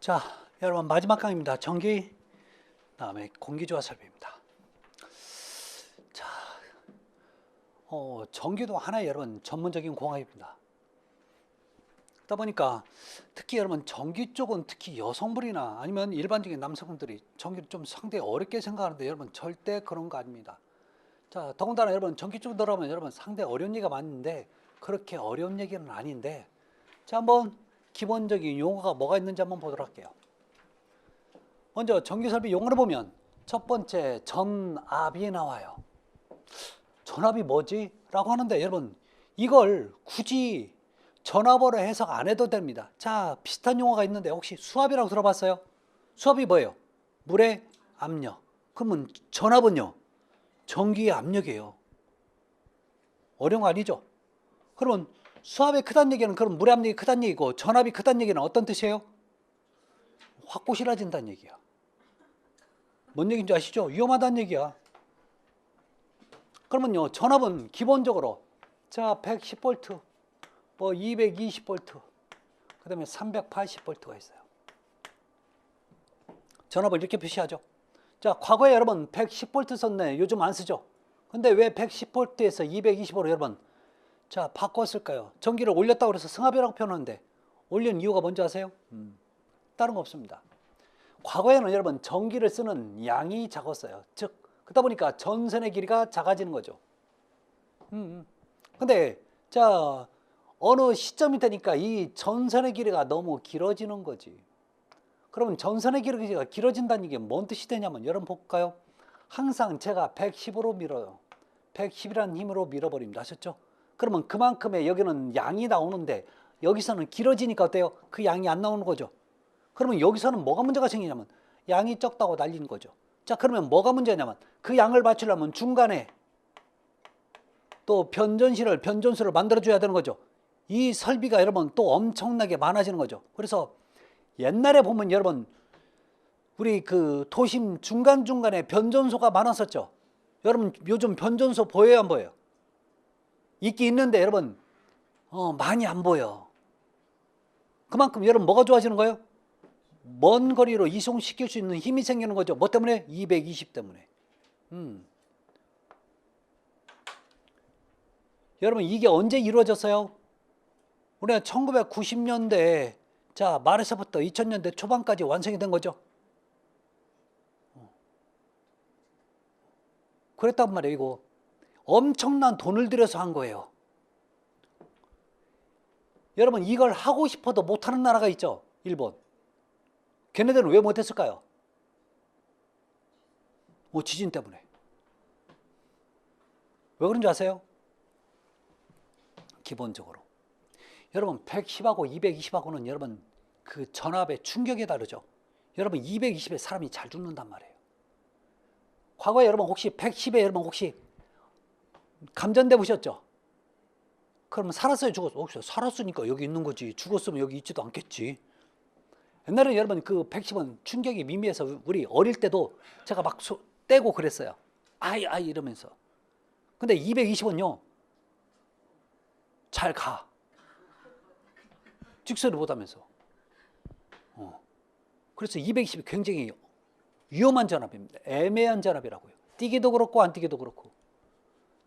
자, 여러분 마지막 강의입니다. 전기, 다음에 공기조화 설비입니다. 자, 전기도 하나의 여러분 전문적인 공학입니다. 그러다 보니까 특히 여러분 전기 쪽은 특히 여성분이나 아니면 일반적인 남성분들이 전기를 좀 상당히 어렵게 생각하는데 여러분 절대 그런 거 아닙니다. 자, 더군다나 여러분 전기 쪽 들어가면 여러분 상당히 어려운 얘기가 많은데 그렇게 어려운 얘기는 아닌데, 자, 한번 기본적인 용어가 뭐가 있는지 한번 보도록 할게요. 먼저 전기설비 용어를 보면 첫 번째 전압이 나와요. 전압이 뭐지? 라고 하는데 여러분 이걸 굳이 전압으로 해석 안 해도 됩니다. 자, 비슷한 용어가 있는데 혹시 수압이라고 들어봤어요? 수압이 뭐예요? 물의 압력. 그러면 전압은요? 전기의 압력이에요. 어려운 거 아니죠? 그러면 수압이 크다는 얘기는 그럼 물의 압력이 크다는 얘기고, 전압이 크다는 얘기는 어떤 뜻이에요? 확고실해진다는 얘기야. 뭔 얘기인지 아시죠? 위험하다는 얘기야. 그러면요, 전압은 기본적으로 자 110V, 뭐 220V, 그 다음에 380V가 있어요. 전압을 이렇게 표시하죠. 자, 과거에 여러분 110V 썼네. 요즘 안 쓰죠. 근데 왜 110V에서 220으로 여러분 자 바꿨을까요? 전기를 올렸다고 해서 승합이라고 표현하는데 올린 이유가 뭔지 아세요? 다른 거 없습니다. 과거에는 여러분 전기를 쓰는 양이 작았어요. 즉 그러다 보니까 전선의 길이가 작아지는 거죠. 근데 자 어느 시점이 되니까 이 전선의 길이가 너무 길어지는 거지. 그러면 전선의 길이가 길어진다는 게 뭔 뜻이 되냐면, 여러분 볼까요? 항상 제가 110으로 밀어요. 110이라는 힘으로 밀어버립니다. 아셨죠? 그러면 그만큼의 여기는 양이 나오는데 여기서는 길어지니까 어때요? 그 양이 안 나오는 거죠. 그러면 여기서는 뭐가 문제가 생기냐면 양이 적다고 날리는 거죠. 자, 그러면 뭐가 문제냐면 그 양을 맞추려면 중간에 또 변전수를 만들어줘야 되는 거죠. 이 설비가 여러분 또 엄청나게 많아지는 거죠. 그래서 옛날에 보면 여러분 우리 그 도심 중간중간에 변전소가 많았었죠. 여러분 요즘 변전소 보여요, 안 보여요? 있긴 있는데 여러분 많이 안 보여. 그만큼 여러분 뭐가 좋아지는 거예요? 먼 거리로 이송시킬 수 있는 힘이 생기는 거죠. 뭐 때문에? 220 때문에. 여러분 이게 언제 이루어졌어요? 우리가 1990년대 자 말에서부터 2000년대 초반까지 완성이 된 거죠. 그랬단 말이에요. 이거 엄청난 돈을 들여서 한 거예요. 여러분 이걸 하고 싶어도 못하는 나라가 있죠. 일본. 걔네들은 왜 못했을까요? 지진 때문에. 왜 그런지 아세요? 기본적으로 여러분 110하고 220하고는 여러분 그 전압의 충격이 다르죠. 여러분 220에 사람이 잘 죽는단 말이에요. 과거에 여러분 혹시 110에 여러분 혹시 감전돼 보셨죠? 그러면 살았어요, 죽었어요? 없어요. 살았으니까 여기 있는 거지. 죽었으면 여기 있지도 않겠지. 옛날에 여러분 그 110은 충격이 미미해서 우리 어릴 때도 제가 막 떼고 그랬어요. 아이 이러면서. 근데 220은요 잘 가. 직선을 못하면서. 그래서 220이 굉장히 위험한 전압입니다. 애매한 전압이라고요. 뛰기도 그렇고 안 뛰기도 그렇고.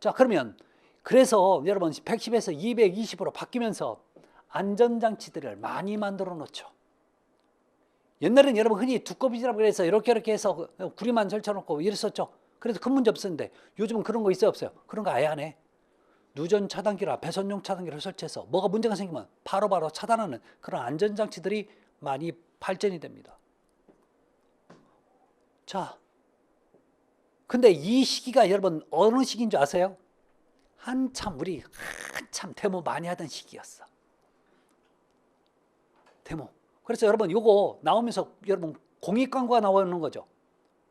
자, 그러면 그래서 여러분 110에서 220으로 바뀌면서 안전장치들을 많이 만들어 놓죠. 옛날에는 여러분 흔히 두꺼비지라고 해서 이렇게 해서 구리만 설쳐놓고 이랬었죠. 그래서 큰 문제 없었는데 요즘은 그런 거 있어요, 없어요? 그런 거 아예 안 해. 누전 차단기라 배선용 차단기를 설치해서 뭐가 문제가 생기면 바로바로 차단하는 그런 안전장치들이 많이 발전이 됩니다. 자, 근데 이 시기가 여러분 어느 시기인 줄 아세요? 우리 한참 데모 많이 하던 시기였어. 데모. 그래서 여러분 요거 나오면서 여러분 공익 광고가 나오는 거죠.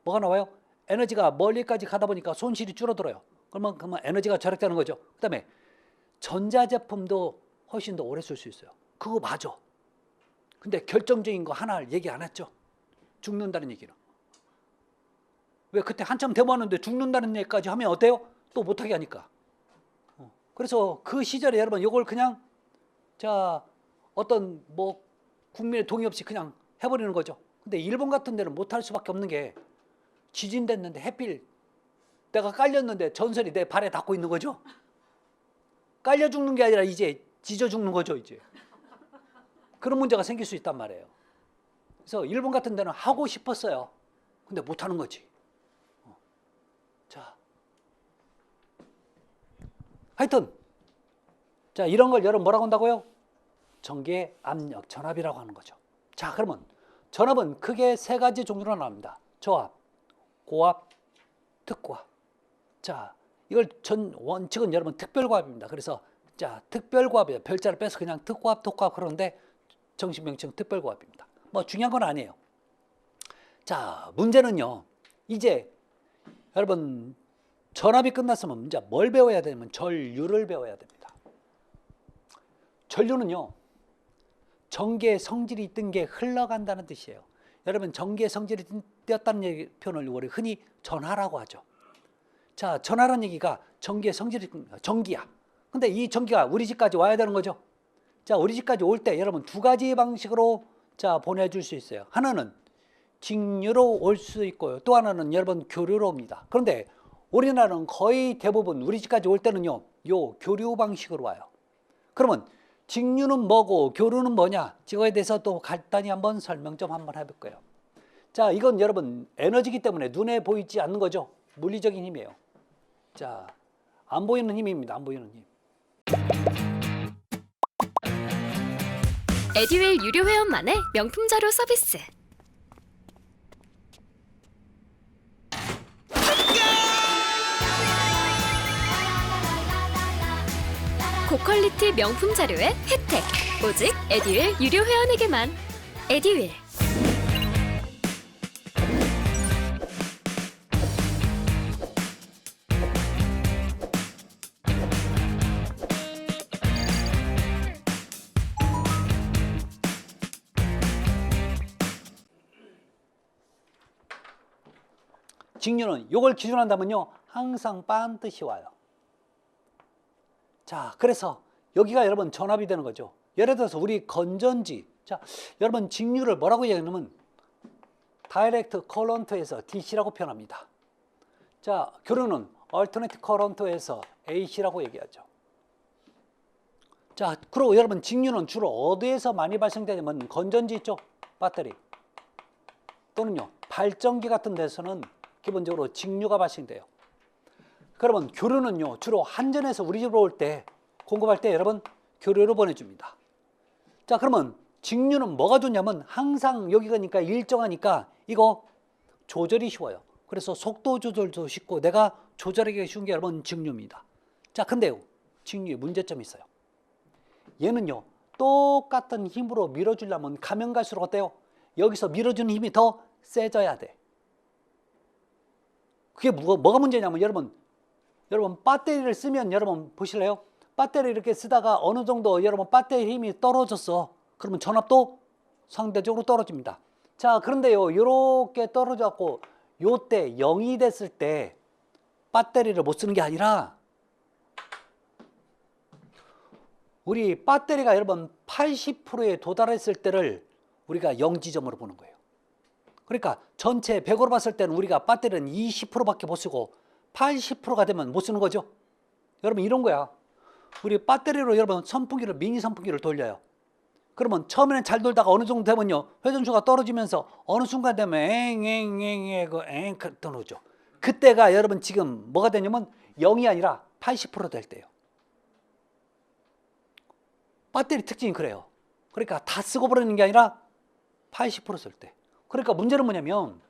뭐가 나와요? 에너지가 멀리까지 가다 보니까 손실이 줄어들어요. 그러면 에너지가 절약되는 거죠. 그 다음에 전자제품도 훨씬 더 오래 쓸 수 있어요. 그거 맞아. 근데 결정적인 거 하나를 얘기 안 했죠. 죽는다는 얘기는. 왜 그때 한참 데모하는데 죽는다는 얘기까지 하면 어때요? 또 못하게 하니까. 그래서 그 시절에 여러분 이걸 그냥 자 어떤 뭐 국민의 동의 없이 그냥 해버리는 거죠. 근데 일본 같은 데는 못할 수밖에 없는 게 지진 됐는데 해필 내가 깔렸는데 전선이 내 발에 닿고 있는 거죠. 깔려 죽는 게 아니라 이제 지져 죽는 거죠. 이제 그런 문제가 생길 수 있단 말이에요. 그래서 일본 같은 데는 하고 싶었어요. 근데 못하는 거지. 자, 하여튼 자, 이런 걸 여러분 뭐라고 한다고요? 전기의 압력 전압이라고 하는 거죠. 자, 그러면 전압은 크게 세 가지 종류로 나옵니다. 저압, 고압, 특고압. 자, 이걸 원칙은 여러분 특별고압입니다. 그래서 자, 특별고압이에요. 별자를 빼서 그냥 특고압, 독고압 그러는데 정식 명칭 특별고압입니다. 뭐 중요한 건 아니에요. 자, 문제는요. 이제 여러분 전압이 끝났으면 이제 뭘 배워야 되냐면 전류를 배워야 됩니다. 전류는요. 전기의 성질이 있던 게 흘러간다는 뜻이에요. 여러분 전기의 성질이 띄었다는 표현을 우리 흔히 전하라고 하죠. 자, 전하라는 얘기가 전기의 성질이 전기야. 근데 이 전기가 우리 집까지 와야 되는 거죠. 자, 우리 집까지 올 때 여러분 두 가지 방식으로 자 보내줄 수 있어요. 하나는 직류로 올 수 있고요. 또 하나는 여러분 교류로 옵니다. 그런데 우리나라는 거의 대부분 우리 집까지 올 때는요, 요 교류 방식으로 와요. 그러면 직류는 뭐고 교류는 뭐냐? 이거에 대해서 또 간단히 한번 설명 좀 한번 해볼 거예요. 자, 이건 여러분 에너지이기 때문에 눈에 보이지 않는 거죠. 물리적인 힘이에요. 자, 안 보이는 힘입니다. 안 보이는 힘. 에듀윌 유료 회원만의 명품 자료 서비스. 고퀄리티 명품 자료의 혜택. 오직 에듀윌 유료 회원에게만. 에듀윌. 직류는 이걸 기준한다면요, 항상 반드시 와요. 자, 그래서 여기가 여러분 전압이 되는 거죠. 예를 들어서 우리 건전지, 자, 여러분 직류를 뭐라고 얘기하냐면 다이렉트 커런트에서 DC라고 표현합니다. 자, 교류는 얼터네이트 커런트에서 AC라고 얘기하죠. 자, 그리고 여러분 직류는 주로 어디에서 많이 발생되냐면 건전지 있죠, 배터리 또는요 발전기 같은 데서는 기본적으로 직류가 발생돼요. 그러면 교류는요 주로 한전에서 우리 집으로 올 때 공급할 때 여러분 교류로 보내줍니다. 자, 그러면 직류는 뭐가 좋냐면 항상 여기가니까 일정하니까 이거 조절이 쉬워요. 그래서 속도 조절도 쉽고 내가 조절하기 쉬운 게 여러분 직류입니다. 자, 근데요 직류에 문제점이 있어요. 얘는요 똑같은 힘으로 밀어주려면 가면 갈수록 어때요? 여기서 밀어주는 힘이 더 세져야 돼. 그게 뭐가 문제냐면 여러분 배터리를 쓰면 여러분 보실래요? 배터리 이렇게 쓰다가 어느 정도 여러분 배터리 힘이 떨어졌어. 그러면 전압도 상대적으로 떨어집니다. 자, 그런데요 이렇게 떨어져갖고 요때 0이 됐을 때 배터리를 못 쓰는 게 아니라 우리 배터리가 여러분 80%에 도달했을 때를 우리가 0 지점으로 보는 거예요. 그러니까 전체 100으로 봤을 때는 우리가 배터리는 20%밖에 못 쓰고 80%가 되면 못 쓰는 거죠. 여러분 이런 거야. 우리 배터리로 여러분 선풍기를 미니 선풍기를 돌려요. 그러면 처음에는 잘 돌다가 어느 정도 되면요 회전수가 떨어지면서 어느 순간 되면 앵앵앵앵 떠오르죠. 그때가 여러분 지금 뭐가 되냐면 0이 아니라 80% 될 때예요. 배터리 특징이 그래요. 그러니까 다 쓰고 버리는 게 아니라 80% 쓸 때. 그러니까 문제는 뭐냐면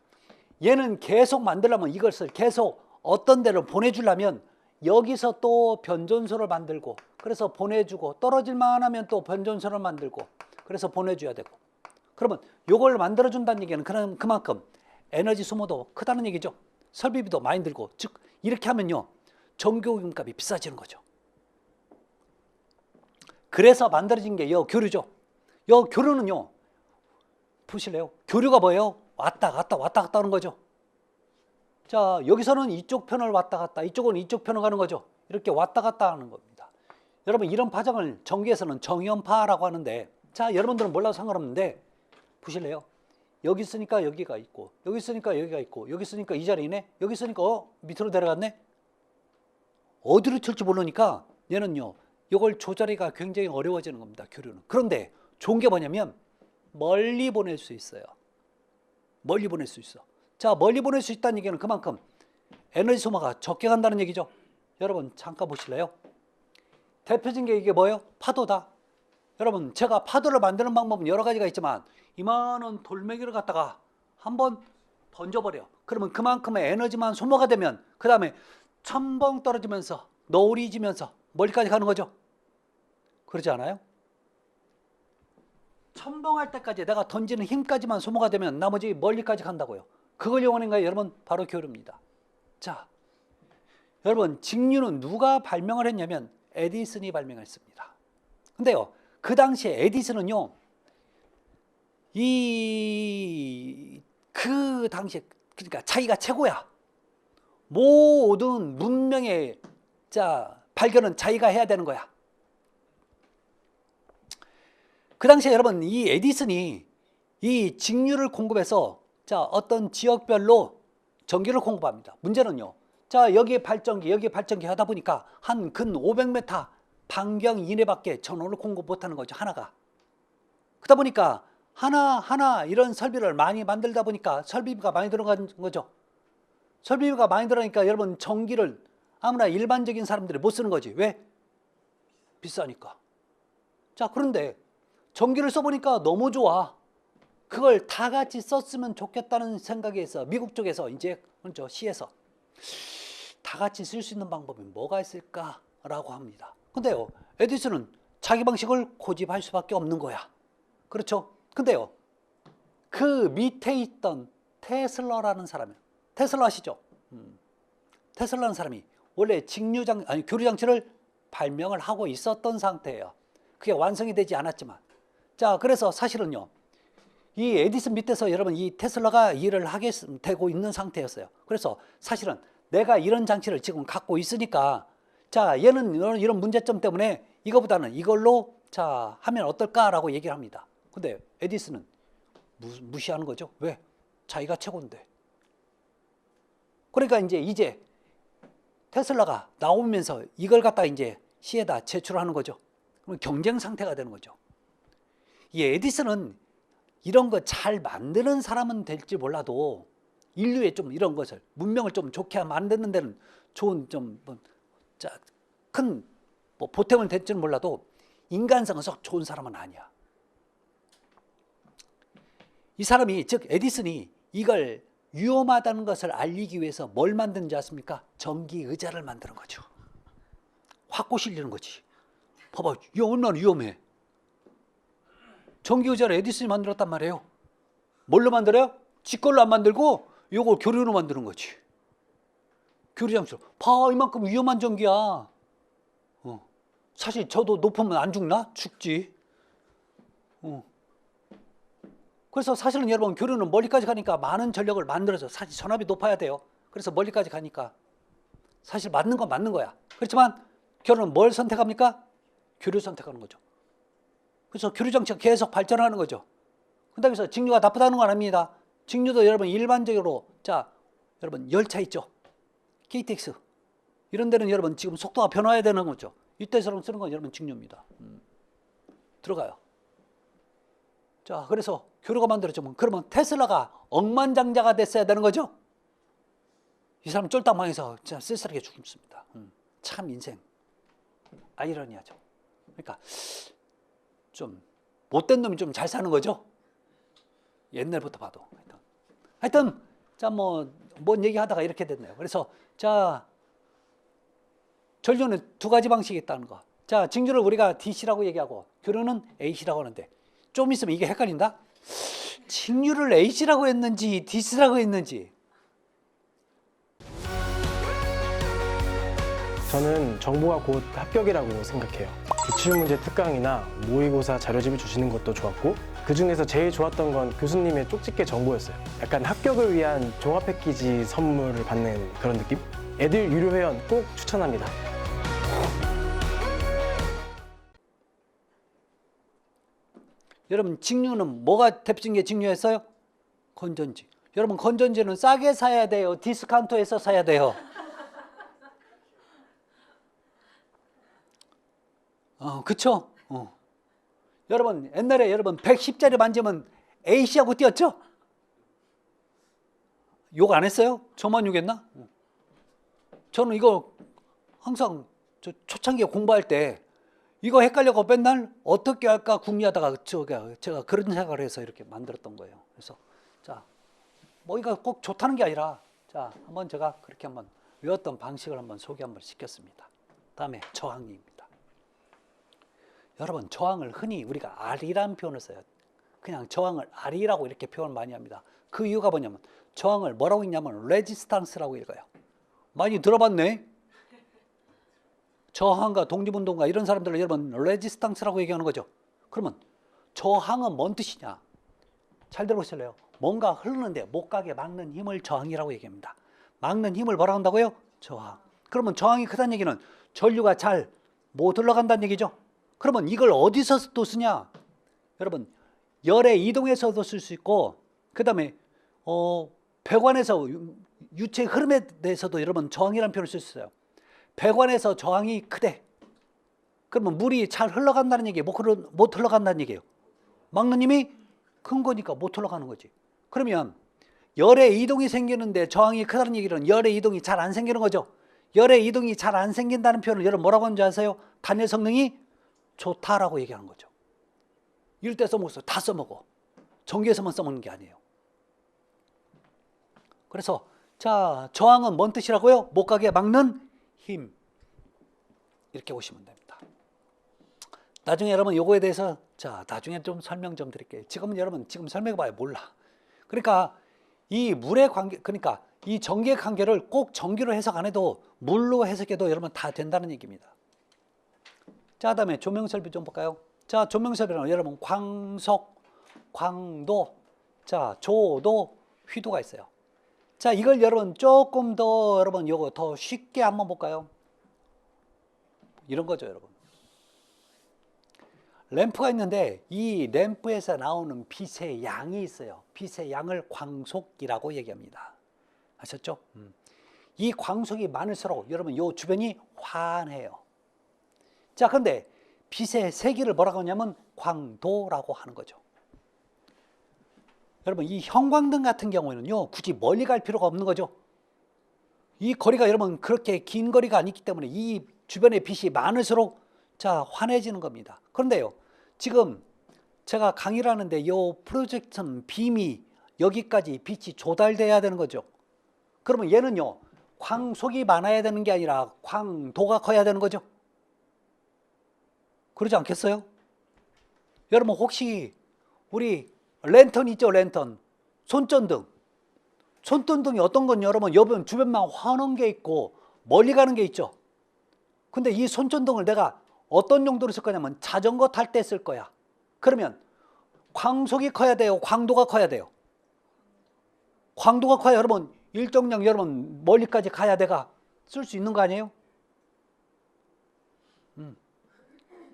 얘는 계속 만들려면 이것을 계속 어떤 데로 보내주려면 여기서 또 변전소를 만들고 그래서 보내주고 떨어질만 하면 또 변전소를 만들고 그래서 보내줘야 되고 그러면 이걸 만들어준다는 얘기는 그만큼 에너지 소모도 크다는 얘기죠. 설비비도 많이 들고 즉 이렇게 하면요 전기요금값이 비싸지는 거죠. 그래서 만들어진 게 요 교류죠. 요 교류는요 보실래요? 교류가 뭐예요? 왔다 갔다 하는 거죠. 자, 여기서는 이쪽 편을 왔다 갔다, 이쪽은 이쪽 편을 가는 거죠. 이렇게 왔다 갔다 하는 겁니다. 여러분 이런 파장을 전기에서는 정연파라고 하는데 자, 여러분들은 몰라도 상관없는데 보실래요? 여기 있으니까 여기가 있고, 여기 있으니까 여기가 있고, 여기 있으니까 이 자리네, 여기 있으니까 밑으로 내려갔네. 어디로 튈지 모르니까 얘는요, 이걸 조절하기가 굉장히 어려워지는 겁니다. 교류는. 그런데 좋은 게 뭐냐면 멀리 보낼 수 있어요. 멀리 보낼 수 있어. 자, 멀리 보낼 수 있다는 얘기는 그만큼 에너지 소모가 적게 간다는 얘기죠. 여러분 잠깐 보실래요? 대표적인 게 이게 뭐예요? 파도다. 여러분 제가 파도를 만드는 방법은 여러 가지가 있지만 이만한 돌멩이를 갖다가 한번 던져버려. 그러면 그만큼의 에너지만 소모가 되면 그 다음에 첨벙 떨어지면서 너울이 지면서 멀리까지 가는 거죠. 그러지 않아요? 첨벙할 때까지 내가 던지는 힘까지만 소모가 되면 나머지 멀리까지 간다고요. 그걸 이용하는 거예요. 여러분 바로 교류입니다. 자, 여러분 직류는 누가 발명을 했냐면 에디슨이 발명했습니다. 근데요, 그 당시에 에디슨은요, 그 당시에 그러니까 자기가 최고야. 모든 문명의 발견은 자기가 해야 되는 거야. 그 당시에 여러분 이 에디슨이 이 직류를 공급해서 어떤 지역별로 전기를 공급합니다. 문제는요, 여기에 발전기 여기에 발전기 하다 보니까 한 근 500m 반경 이내밖에 전원을 공급 못하는 거죠. 하나가. 그러다 보니까 하나 이런 설비를 많이 만들다 보니까 설비가 많이 들어간 거죠. 설비가 많이 들어가니까 여러분 전기를 아무나 일반적인 사람들이 못 쓰는 거지. 왜? 비싸니까. 자, 그런데 전기를 써보니까 너무 좋아. 그걸 다 같이 썼으면 좋겠다는 생각에 서 미국 쪽에서 이제 그렇죠, 시에서 다 같이 쓸 수 있는 방법이 뭐가 있을까라고 합니다. 근데요, 에디슨은 자기 방식을 고집할 수밖에 없는 거야. 그렇죠? 근데요, 그 밑에 있던 테슬라라는 사람이, 테슬라 아시죠? 테슬라라는 사람이 원래 교류 장치를 발명을 하고 있었던 상태예요. 그게 완성이 되지 않았지만, 자, 그래서 사실은요, 이 에디슨 밑에서 여러분 이 테슬라가 일을 하게 되고 있는 상태였어요. 그래서 사실은 내가 이런 장치를 지금 갖고 있으니까, 자, 얘는 이런 문제점 때문에 이거보다는 이걸로 하면 어떨까라고 얘기를 합니다. 근데 에디슨은 무시하는 거죠. 왜? 자기가 최고인데. 그러니까 이제 테슬라가 나오면서 이걸 갖다 이제 시에다 제출하는 거죠. 그럼 경쟁 상태가 되는 거죠. 이 에디슨은 이런 거 잘 만드는 사람은 될지 몰라도 인류에 좀 이런 것을 문명을 좀 좋게 만드는 데는 좋은 큰 보탬을 될지는 몰라도 인간성은 썩 좋은 사람은 아니야. 이 사람이 즉 에디슨이 이걸 위험하다는 것을 알리기 위해서 뭘 만드는지 아십니까? 전기 의자를 만드는 거죠. 확 꼬실리는 거지. 봐봐, 이게 얼마나 위험해. 전기 의자를 에디슨이 만들었단 말이에요. 뭘로 만들어요? 지 걸로 안 만들고 이걸 교류로 만드는 거지. 교류 장치로. 봐, 이만큼 위험한 전기야. 사실 저도 높으면 안 죽나? 죽지. 그래서 사실은 여러분 교류는 멀리까지 가니까 많은 전력을 만들어서 사실 전압이 높아야 돼요. 그래서 멀리까지 가니까 사실 맞는 건 맞는 거야. 그렇지만 교류는 뭘 선택합니까? 교류 선택하는 거죠. 그래서 교류 장치가 계속 발전하는 거죠. 근데 그래서 직류가 나쁘다는 건 아닙니다. 직류도 여러분 일반적으로 여러분 열차 있죠. KTX 이런 데는 여러분 지금 속도가 변화해야 되는 거죠. 이때처럼 쓰는 건 여러분 직류입니다. 들어가요. 자, 그래서 교류가 만들어지면 그러면 테슬라가 억만장자가 됐어야 되는 거죠. 이 사람 쫄딱 망해서 진짜 쓸쓸하게 죽습니다. 참 인생 아이러니하죠. 그러니까 좀 못된 놈이 좀 잘 사는 거죠. 옛날부터 봐도. 하여튼 뭔 얘기하다가 이렇게 됐네요. 그래서 전류는 두 가지 방식이 있다는 거. 직류를 우리가 DC라고 얘기하고 교류는 AC라고 하는데 좀 있으면 이게 헷갈린다. 직류를 AC라고 했는지 DC라고 했는지. 저는 정보가 곧 합격이라고 생각해요. 기출문제 특강이나 모의고사 자료집을 주시는 것도 좋았고 그중에서 제일 좋았던 건 교수님의 쪽집게 정보였어요. 약간 합격을 위한 종합 패키지 선물을 받는 그런 느낌? 애들 유료 회원 꼭 추천합니다. 여러분 직류는 뭐가 대표적인 게 직류였어요? 건전지. 여러분 건전지는 싸게 사야 돼요? 디스카운트에서 사야 돼요? 그쵸? 여러분 옛날에 여러분 110짜리 만지면 A씨하고 뛰었죠? 욕 안 했어요? 저만 욕했나? 저는 이거 항상 초창기에 공부할 때 이거 헷갈려고 맨날 어떻게 할까 궁리하다가 제가 그런 생각을 해서 이렇게 만들었던 거예요. 그래서 자, 뭐 이거 꼭 좋다는 게 아니라 자, 한번 제가 그렇게 한번 외웠던 방식을 한번 소개 한번 시켰습니다. 다음에 저항입니다. 여러분 저항을 흔히 우리가 R이라는 표현을 써요. 그냥 저항을 R이라고 이렇게 표현 많이 합니다. 그 이유가 뭐냐면 저항을 뭐라고 읽냐면 레지스탕스라고 읽어요. 많이 들어봤네. 저항과 독립운동가 이런 사람들을 여러분 레지스탕스라고 얘기하는 거죠. 그러면 저항은 뭔 뜻이냐? 잘 들어보실래요? 뭔가 흐르는데 못 가게 막는 힘을 저항이라고 얘기합니다. 막는 힘을 뭐라고 한다고요? 저항. 그러면 저항이 크다는 얘기는 전류가 잘 못 흘러간다는 얘기죠. 그러면 이걸 어디서 또 쓰냐? 여러분 열의 이동에서도 쓸 수 있고 그 다음에 배관에서 유체 흐름에 대해서도 여러분 저항이라는 표현을 쓸 수 있어요. 배관에서 저항이 크대. 그러면 물이 잘 흘러간다는 얘기예요? 못 흘러간다는 얘기예요? 막는 힘이 큰 거니까 못 흘러가는 거지. 그러면 열의 이동이 생기는데 저항이 크다는 얘기는 열의 이동이 잘 안 생기는 거죠. 열의 이동이 잘 안 생긴다는 표현을 여러분 뭐라고 하는지 아세요? 단열 성능이 좋다라고 얘기하는 거죠. 이럴 때 써먹었어요. 다 써먹어. 전기에서만 써먹는 게 아니에요. 그래서 자 저항은 뭔 뜻이라고요? 못 가게 막는 힘. 이렇게 보시면 됩니다. 나중에 여러분 요거에 대해서 자 나중에 좀 설명 좀 드릴게요. 지금은 여러분 지금 설명해봐야 몰라. 그러니까 이 물의 관계, 그러니까 이 전기의 관계를 꼭 전기로 해석 안 해도 물로 해석해도 여러분 다 된다는 얘기입니다. 자 다음에 조명 설비 좀 볼까요? 자 조명 설비는 여러분 광속, 광도, 자 조도, 휘도가 있어요. 자 이걸 여러분 조금 더 여러분 요거 더 쉽게 한번 볼까요? 이런 거죠 여러분. 램프가 있는데 이 램프에서 나오는 빛의 양이 있어요. 빛의 양을 광속이라고 얘기합니다. 아셨죠? 이 광속이 많을수록 여러분 요 주변이 환해요. 자 그런데 빛의 세기를 뭐라고 하냐면 광도라고 하는 거죠. 여러분 이 형광등 같은 경우에는요 굳이 멀리 갈 필요가 없는 거죠. 이 거리가 여러분 그렇게 긴 거리가 아니기 때문에 이 주변에 빛이 많을수록 자 환해지는 겁니다. 그런데요 지금 제가 강의를 하는데 이 프로젝션 빔이 여기까지 빛이 조달돼야 되는 거죠. 그러면 얘는요 광속이 많아야 되는 게 아니라 광도가 커야 되는 거죠. 그러지 않겠어요? 여러분 혹시 우리 랜턴 있죠? 랜턴 손전등. 손전등이 어떤 건 여러분 여분 주변만 환한 게 있고 멀리 가는 게 있죠. 근데 이 손전등을 내가 어떤 용도로 쓸 거냐면 자전거 탈 때 쓸 거야. 그러면 광속이 커야 돼요? 광도가 커야 돼요? 광도가 커야 여러분 일정량 여러분 멀리까지 가야 내가 쓸 수 있는 거 아니에요?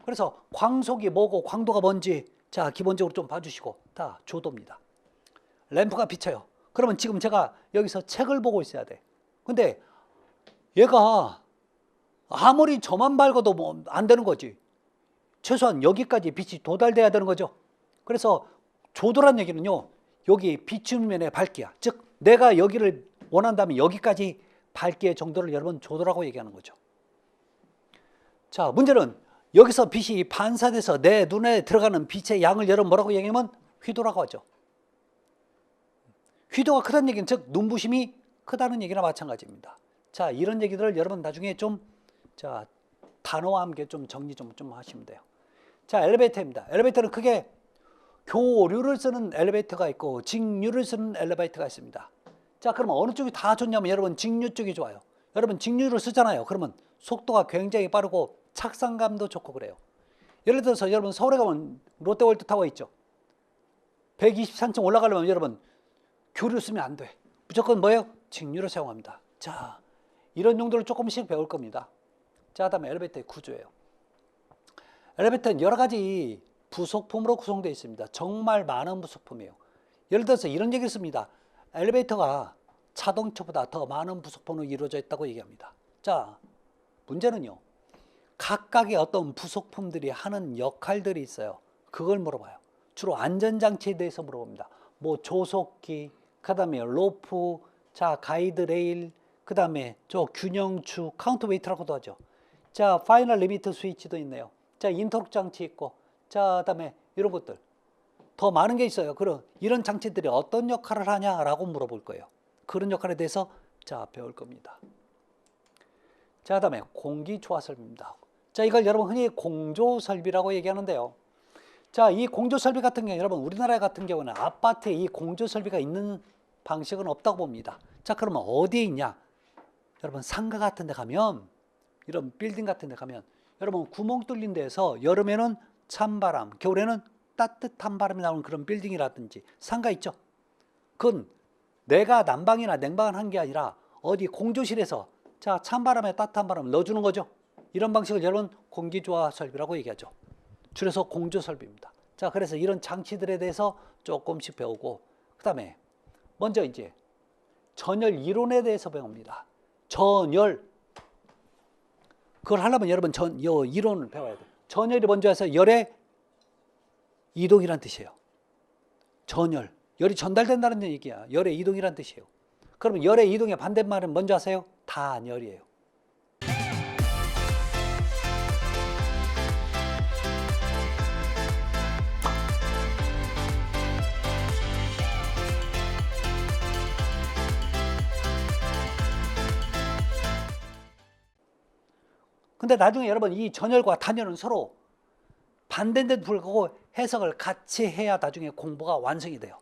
그래서 광속이 뭐고 광도가 뭔지 자 기본적으로 좀 봐주시고 다 조도입니다. 램프가 비쳐요. 그러면 지금 제가 여기서 책을 보고 있어야 돼. 근데 얘가 아무리 저만 밝아도 뭐 안 되는 거지. 최소한 여기까지 빛이 도달돼야 되는 거죠. 그래서 조도란 얘기는요 여기 비추는 면의 밝기야. 즉 내가 여기를 원한다면 여기까지 밝기의 정도를 여러분 조도라고 얘기하는 거죠. 자 문제는 여기서 빛이 반사돼서 내 눈에 들어가는 빛의 양을 여러분 뭐라고 얘기하면 휘도라고 하죠. 휘도가 크다는 얘기는 즉 눈부심이 크다는 얘기나 마찬가지입니다. 자 이런 얘기들을 여러분 나중에 좀 자 단어와 함께 좀 정리 좀 하시면 돼요. 자 엘리베이터입니다. 엘리베이터는 크게 교류를 쓰는 엘리베이터가 있고 직류를 쓰는 엘리베이터가 있습니다. 자 그러면 어느 쪽이 다 좋냐면 여러분 직류 쪽이 좋아요. 여러분 직류를 쓰잖아요. 그러면 속도가 굉장히 빠르고 착상감도 좋고 그래요. 예를 들어서 여러분 서울에 가면 롯데월드타워 있죠. 123층 올라가려면 여러분 교류 쓰면 안 돼. 무조건 뭐예요? 직류를 사용합니다. 자 이런 용도를 조금씩 배울 겁니다. 자 다음에 엘리베이터의 구조예요. 엘리베이터는 여러 가지 부속품으로 구성되어 있습니다. 정말 많은 부속품이에요. 예를 들어서 이런 얘기를 씁니다. 엘리베이터가 자동차보다 더 많은 부속품으로 이루어져 있다고 얘기합니다. 자, 문제는요. 각각의 어떤 부속품들이 하는 역할들이 있어요. 그걸 물어봐요. 주로 안전장치에 대해서 물어봅니다. 뭐 조속기, 그 다음에 로프, 자 가이드레일, 그 다음에 저 균형축, 카운터웨이트라고도 하죠. 자 파이널 리미트 스위치도 있네요. 자 인터록 장치 있고, 자 그다음에 이런 것들 더 많은 게 있어요. 그럼 이런 장치들이 어떤 역할을 하냐라고 물어볼 거예요. 그런 역할에 대해서 자 배울 겁니다. 자 그다음에 공기 조화 설비입니다. 자 이걸 여러분 흔히 공조 설비라고 얘기하는데요. 자 이 공조 설비 같은 경우 여러분 우리나라 같은 경우는 아파트에 이 공조 설비가 있는 방식은 없다고 봅니다. 자 그러면 어디에 있냐? 여러분 상가 같은 데 가면, 이런 빌딩 같은 데 가면 여러분 구멍 뚫린 데에서 여름에는 찬바람, 겨울에는 따뜻한 바람이 나오는 그런 빌딩이라든지 상가 있죠. 그건 내가 난방이나 냉방을 한 게 아니라 어디 공조실에서 자 찬바람에 따뜻한 바람을 넣어주는 거죠. 이런 방식을 여러분 공기조화 설비라고 얘기하죠. 줄여서 공조 설비입니다. 자 그래서 이런 장치들에 대해서 조금씩 배우고, 그 다음에 먼저 이제 전열 이론에 대해서 배웁니다. 전열, 그걸 하려면 여러분 요 이론을 배워야 돼요. 전열이 먼저 해서 열의 이동이란 뜻이에요. 전열, 열이 전달된다는 얘기야. 열의 이동이란 뜻이에요. 그러면 열의 이동의 반대말은 먼저 하세요. 단열이에요. 근데 나중에 여러분 이 전열과 단열은 서로 반대인데도 불구하고 해석을 같이 해야 나중에 공부가 완성이 돼요.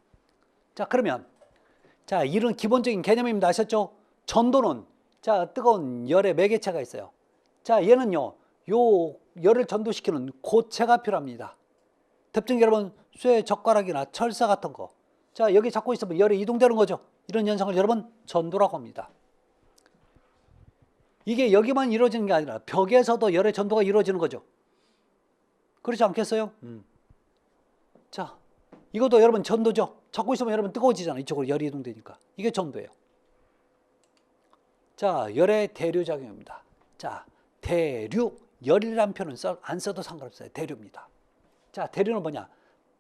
자 그러면 자 이런 기본적인 개념입니다. 아셨죠? 전도는 자 뜨거운 열의 매개체가 있어요. 자 얘는요 요 열을 전도시키는 고체가 필요합니다. 특징 여러분 쇠 젓가락이나 철사 같은 거, 자 여기 잡고 있으면 열이 이동되는 거죠. 이런 현상을 여러분 전도라고 합니다. 이게 여기만 이루어지는 게 아니라 벽에서도 열의 전도가 이루어지는 거죠. 그렇지 않겠어요? 자, 이것도 여러분 전도죠. 잡고 있으면 여러분 뜨거워지잖아요. 이쪽으로 열이 이동되니까. 이게 전도예요. 자, 열의 대류작용입니다. 자, 대류, 열이라는 표현은 안 써도 상관없어요. 대류입니다. 자, 대류는 뭐냐?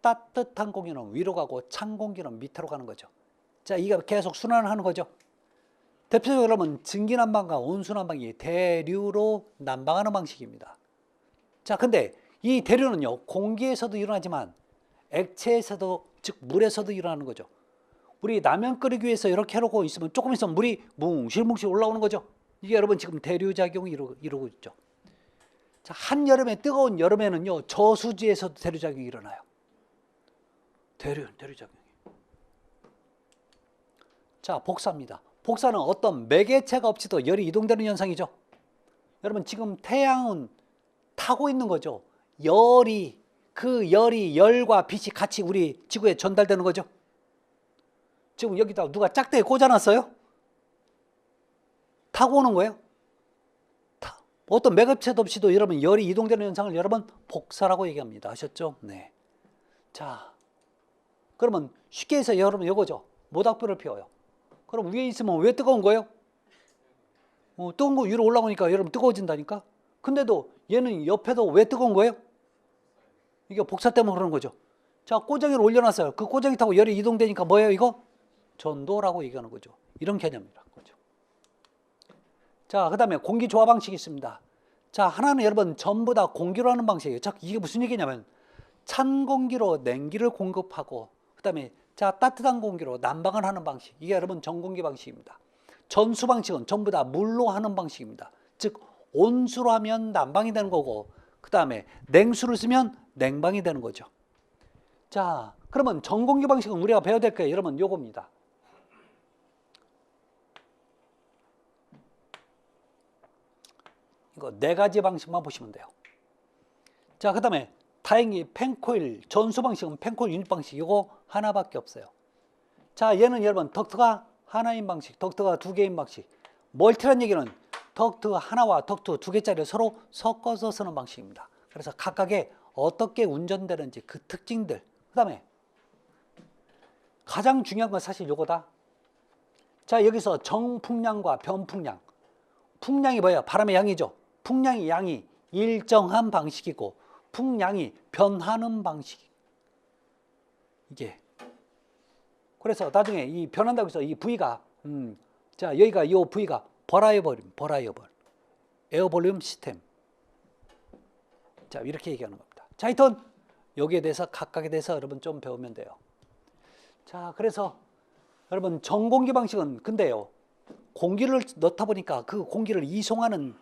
따뜻한 공기는 위로 가고 찬 공기는 밑으로 가는 거죠. 자, 이게 계속 순환을 하는 거죠. 대표적으로 여러분 증기난방과 온수난방이 대류로 난방하는 방식입니다. 자, 근데 이 대류는요 공기에서도 일어나지만 액체에서도, 즉 물에서도 일어나는 거죠. 우리 라면 끓이기 위해서 이렇게 해놓고 있으면 조금 있으면 물이 뭉실뭉실 올라오는 거죠. 이게 여러분 지금 대류작용이 이루고 있죠. 자, 한여름에 뜨거운 여름에는요 저수지에서도 대류작용이 일어나요. 대류작용이. 자, 복사입니다. 복사는 어떤 매개체가 없이도 열이 이동되는 현상이죠. 여러분 지금 태양은 타고 있는 거죠. 그 열이 열과 빛이 같이 우리 지구에 전달되는 거죠. 지금 여기다 누가 짝대기 꽂아놨어요? 타고 오는 거예요. 어떤 매개체도 없이도 여러분 열이 이동되는 현상을 여러분 복사라고 얘기합니다. 아셨죠? 네. 자, 그러면 쉽게 해서 여러분 이거죠. 모닥불을 피워요. 그럼 위에 있으면 왜 뜨거운 거예요? 뜨거운 거 위로 올라오니까 여러분 뜨거워진다니까? 근데도 얘는 옆에도 왜 뜨거운 거예요? 이게 복사 때문에 그러는 거죠. 자, 꼬쟁이를 올려놨어요. 그 꼬쟁이 타고 열이 이동되니까 뭐예요 이거? 전도라고 얘기하는 거죠. 이런 개념이라는 거죠. 자, 그 다음에 공기 조화 방식이 있습니다. 자, 하나는 여러분 전부 다 공기로 하는 방식이에요. 자, 이게 무슨 얘기냐면 찬 공기로 냉기를 공급하고, 그 다음에 자 따뜻한 공기로 난방을 하는 방식, 이게 여러분 전공기 방식입니다. 전수 방식은 전부 다 물로 하는 방식입니다. 즉 온수로 하면 난방이 되는 거고, 그 다음에 냉수를 쓰면 냉방이 되는 거죠. 자, 그러면 전공기 방식은 우리가 배워야 될 거예요. 여러분 요겁니다. 이거 4가지 방식만 보시면 돼요. 자, 그 다음에 다행히 펜코일 전수 방식은 펜코일 유닛 방식 이거 하나밖에 없어요. 자, 얘는 여러분 덕트가 하나인 방식, 덕트가 2개인 방식. 멀티란 얘기는 덕트 하나와 덕트 2개짜리를 서로 섞어서 쓰는 방식입니다. 그래서 각각의 어떻게 운전되는지 그 특징들, 그 다음에 가장 중요한 건 사실 요거다. 자, 여기서 정풍량과 변풍량. 풍량이 뭐예요? 바람의 양이죠. 풍량이 양이 일정한 방식이고 풍량이 변하는 방식. 이게. 그래서 나중에 이 변한다고 해서 이 V가 자, 여기가 이 V가 버라이어블 에어볼륨 시스템. 자, 이렇게 얘기하는 겁니다. 자, 하여튼 여기에 대해서 각각에 대해서 여러분 좀 배우면 돼요. 자, 그래서 여러분 정공기 방식은 근데요. 공기를 넣다 보니까 그 공기를 이송하는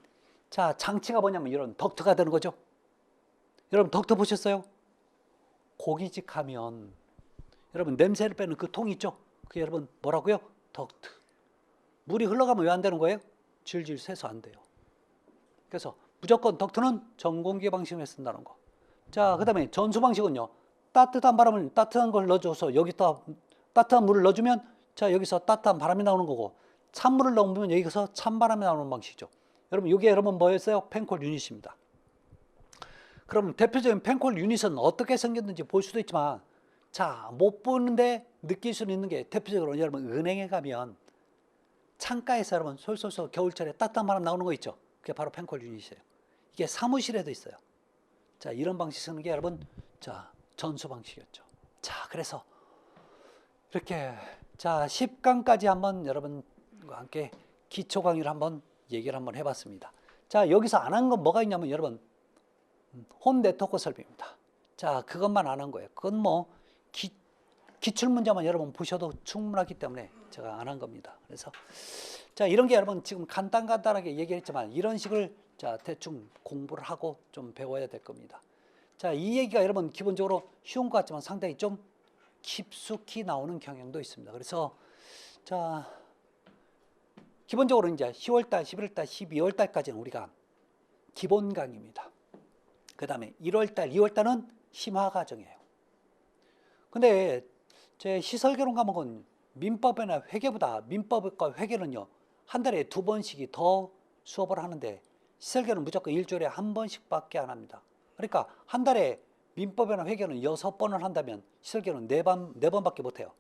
자, 장치가 뭐냐면 이런 덕트가 되는 거죠. 여러분 덕트 보셨어요? 고기직하면 여러분 냄새를 빼는 그 통 있죠? 그게 여러분 뭐라고요? 덕트. 물이 흘러가면 왜 안 되는 거예요? 질질 새서 안 돼요. 그래서 무조건 덕트는 전공기 방식을 쓴다는 거. 자, 그 다음에 전수 방식은요. 따뜻한 걸 넣어줘서 여기다 따뜻한 물을 넣어주면 자, 여기서 따뜻한 바람이 나오는 거고 찬물을 넣으면 여기서 찬바람이 나오는 방식이죠. 여러분 이게 여러분 뭐였어요? 펜콜 유닛입니다. 그럼 대표적인 펜콜 유닛은 어떻게 생겼는지 볼 수도 있지만 자, 못 보는데 느낄 수 있는 게 대표적으로 여러분 은행에 가면 창가에서 여러분 솔솔솔 겨울철에 따뜻한 바람 나오는 거 있죠. 그게 바로 펜콜 유닛이에요. 이게 사무실에도 있어요. 자, 이런 방식 쓰는 게 여러분 자, 전수 방식이었죠. 자, 그래서 이렇게 자, 10강까지 한번 여러분과 함께 기초 강의를 한번 얘기를 한번 해봤습니다. 자, 여기서 안 한 건 뭐가 있냐면 여러분 홈 네트워크 설비입니다. 자, 그것만 안 한 거예요. 그건 뭐 기출문제만 여러분 보셔도 충분하기 때문에 제가 안 한 겁니다. 그래서 자, 이런 게 여러분 지금 간단하게 얘기했지만 이런 식을 자, 대충 공부를 하고 좀 배워야 될 겁니다. 자, 이 얘기가 여러분 기본적으로 쉬운 것 같지만 상당히 좀 깊숙이 나오는 경향도 있습니다. 그래서 자, 기본적으로 이제 10월달, 11월달, 12월달까지는 우리가 기본 강의입니다. 그 다음에 1월달, 2월달은 심화 과정이에요. 근데 제 시설개론 과목은 민법이나 회계보다 민법과 회계는요, 한 달에 2번씩이 더 수업을 하는데 시설개론은 무조건 일주일에 1번씩밖에 안 합니다. 그러니까 한 달에 민법이나 회계는 6번을 한다면 시설개론은 4번밖에 못 해요.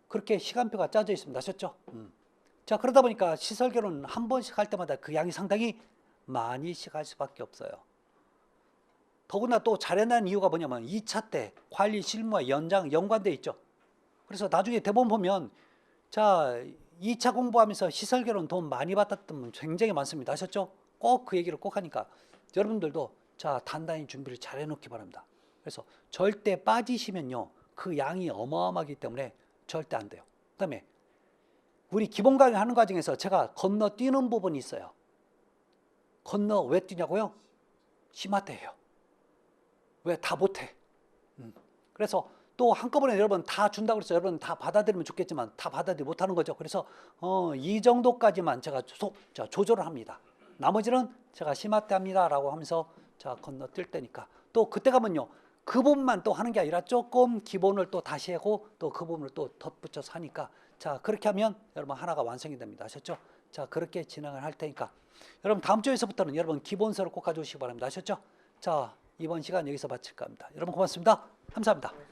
그렇게 시간표가 짜져 있습니다. 아셨죠? 자, 그러다 보니까 시설개론 한 번씩 할 때마다 그 양이 상당히 많이 할 수밖에 없어요. 더구나 또 잘해낸 이유가 뭐냐면 2차 때 관리 실무와 연관돼 있죠. 그래서 나중에 대본 보면 자, 2차 공부하면서 시설개론 돈 많이 받았던 분 굉장히 많습니다. 아셨죠? 꼭 그 얘기를 꼭 하니까 여러분들도 자, 단단히 준비를 잘 해놓기 바랍니다. 그래서 절대 빠지시면요, 그 양이 어마어마하기 때문에 절대 안 돼요. 그 다음에 우리 기본 강의 하는 과정에서 제가 건너뛰는 부분이 있어요. 왜 뛰냐고요? 심화대예요. 왜? 다 못해. 그래서 또 한꺼번에 여러분 다 준다고 해서 여러분 다 받아들이면 좋겠지만 다 받아들이지 못하는 거죠. 그래서 이 정도까지만 제가 조절을 합니다. 나머지는 제가 심화대 합니다 라고 하면서 자, 건너뛸 때니까 또 그때 가면요, 그 부분만 또 하는 게 아니라 조금 기본을 또 다시 하고 또 그 부분을 또 덧붙여서 하니까 자, 그렇게 하면 여러분 하나가 완성이 됩니다. 아셨죠? 자, 그렇게 진행을 할 테니까 여러분 다음 주에서부터는 여러분 기본서를 꼭 가져오시기 바랍니다. 아셨죠? 자, 이번 시간 여기서 마칠까 합니다. 여러분 고맙습니다. 감사합니다.